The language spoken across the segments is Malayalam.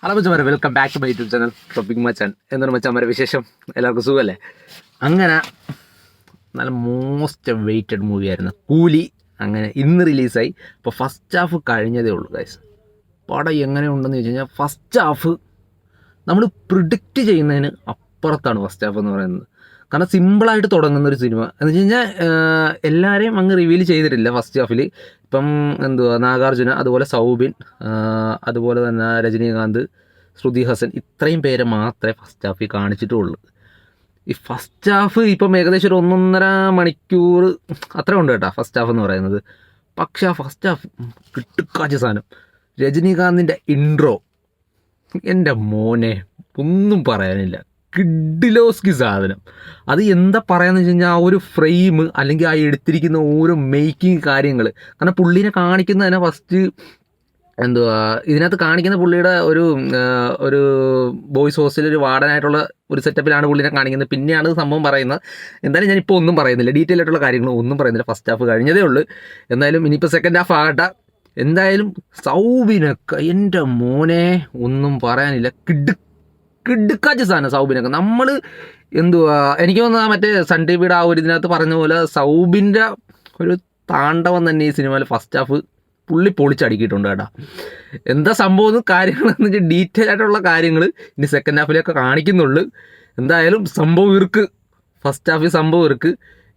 ഹലോ മച്ചാമാരെ, welcome back to my YouTube channel topic മച്ചാൻ. എന്താണ് മച്ചാമാരെ വിശേഷം? എല്ലാവർക്കും സുഖമല്ലേ? അങ്ങനെ നല്ല മോസ്റ്റ് വെയിറ്റഡ് മൂവിയായിരുന്നു കൂലി. അങ്ങനെ ഇന്ന് റിലീസായി. അപ്പോൾ ഫസ്റ്റ് ഹാഫ് കഴിഞ്ഞതേ ഉള്ളൂ ഗൈസ്. പടം എങ്ങനെ ഉണ്ടെന്ന് ചോദിച്ചു കഴിഞ്ഞാൽ ഫസ്റ്റ് ഹാഫ് നമ്മൾ പ്രിഡിക്റ്റ് ചെയ്യുന്നതിന് അപ്പുറത്താണ് ഫസ്റ്റ് ഹാഫ് എന്ന് പറയുന്നത്. കാരണം സിമ്പിളായിട്ട് തുടങ്ങുന്ന ഒരു സിനിമ എന്ന് വെച്ച് കഴിഞ്ഞാൽ എല്ലാവരെയും അങ്ങ് റിവീൽ ചെയ്തിട്ടില്ല ഫസ്റ്റ് ഹാഫിൽ. ഇപ്പം നാഗാർജുന, അതുപോലെ സൗബിൻ, അതുപോലെ തന്നെ രജനീകാന്ത്, ശ്രുതി ഹസൻ, ഇത്രയും പേരെ മാത്രമേ ഫസ്റ്റ് ഹാഫിൽ കാണിച്ചിട്ടുള്ളൂ. ഈ ഫസ്റ്റ് ഹാഫ് ഇപ്പം ഏകദേശം ഒരു 1.5 മണിക്കൂർ അത്ര ഉണ്ട് കേട്ടോ ഫസ്റ്റ് ഹാഫ് എന്ന് പറയുന്നത്. പക്ഷേ ആ ഫസ്റ്റ് ഹാഫ് കിട്ടുക്കാച്ച സാധനം. രജനീകാന്തിൻ്റെ ഇൻട്രോ, എൻ്റെ മോനെ ഒന്നും പറയാനില്ല, കിഡിലോസ്കി സാധനം. അത് എന്താ പറയാന്ന് വെച്ച് കഴിഞ്ഞാൽ ആ ഒരു ഫ്രെയിം അല്ലെങ്കിൽ ആ എടുത്തിരിക്കുന്ന ഓരോ മേക്കിംഗ് കാര്യങ്ങൾ. കാരണം പുള്ളീനെ കാണിക്കുന്ന തന്നെ ഫസ്റ്റ് ഇതിനകത്ത് കാണിക്കുന്ന പുള്ളിയുടെ ഒരു ബോയ്സ് ഹോസ്റ്റലിൽ ഒരു വാർഡനായിട്ടുള്ള ഒരു സെറ്റപ്പിലാണ് പുള്ളിനെ കാണിക്കുന്നത്. പിന്നെയാണ് സംഭവം പറയുന്നത്. എന്തായാലും ഞാനിപ്പോൾ ഒന്നും പറയുന്നില്ല, ഡീറ്റെയിൽ ആയിട്ടുള്ള കാര്യങ്ങൾ ഒന്നും പറയുന്നില്ല. ഫസ്റ്റ് ഹാഫ് കഴിഞ്ഞതേ ഉള്ളൂ. എന്തായാലും ഇനിയിപ്പോൾ സെക്കൻഡ് ഹാഫ് ആകട്ടെ. എന്തായാലും സൗബിനൊക്കെ എൻ്റെ മോനെ ഒന്നും പറയാനില്ല, കിടുക്കാച്ച സാധനം സൗബിനൊക്കെ. നമ്മൾ എനിക്ക് തോന്നുന്നത് മറ്റേ സൺ ടി വിയുടെ ആ ഒരു ഇതിനകത്ത് പറഞ്ഞ പോലെ സൗബിൻ്റെ ഒരു താണ്ഡവം തന്നെ ഈ സിനിമയിൽ ഫസ്റ്റ് ഹാഫ് പുള്ളി പൊളിച്ചടുക്കിയിട്ടുണ്ട് കേട്ടോ. എന്താ സംഭവം കാര്യങ്ങളെന്ന് വെച്ചാൽ ഡീറ്റെയിൽ ആയിട്ടുള്ള കാര്യങ്ങൾ ഇനി സെക്കൻഡ് ഹാഫിലൊക്കെ കാണിക്കുന്നുള്ളൂ. എന്തായാലും സംഭവം ഇർക്ക്, ഫസ്റ്റ് ഹാഫിൽ സംഭവം ഇർക്ക്.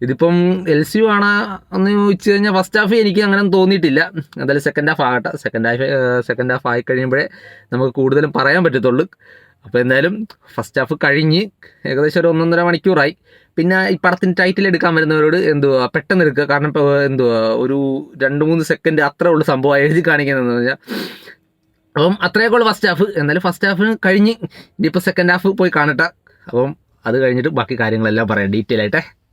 ഇതിപ്പം LCU ആണോ എന്ന് ചോദിച്ചു കഴിഞ്ഞാൽ ഫസ്റ്റ് ഹാഫ് എനിക്ക് അങ്ങനെ തോന്നിയിട്ടില്ല. എന്തായാലും സെക്കൻഡ് ഹാഫ് ആകട്ടെ. സെക്കൻഡ് ഹാഫ് ആയി കഴിയുമ്പോഴേ നമുക്ക് കൂടുതലും പറയാൻ പറ്റത്തുള്ളൂ. അപ്പോൾ എന്തായാലും ഫസ്റ്റ് ഹാഫ് കഴിഞ്ഞ് ഏകദേശം ഒരു 1.5 മണിക്കൂറായി. പിന്നെ ഈ പടത്തിന് ടൈറ്റിൽ എടുക്കാൻ വരുന്നവരോട് പെട്ടെന്ന് എടുക്കുക. കാരണം ഇപ്പോൾ ഒരു 2-3 സെക്കൻഡ് അത്രേ ഉള്ളൂ സംഭവം എഴുതി കാണിക്കുന്നതെന്ന് പറഞ്ഞാൽ. അപ്പം അത്രയൊക്കെ ഉള്ളൂ ഫസ്റ്റ് ഹാഫ്. എന്നാലും ഫസ്റ്റ് ഹാഫിന് കഴിഞ്ഞ് ഇനിയിപ്പോൾ സെക്കൻഡ് ഹാഫ് പോയി കാണട്ടെ. അപ്പം അത് കഴിഞ്ഞിട്ട് ബാക്കി കാര്യങ്ങളെല്ലാം പറയാം ഡീറ്റെയിൽ ആയിട്ടേ.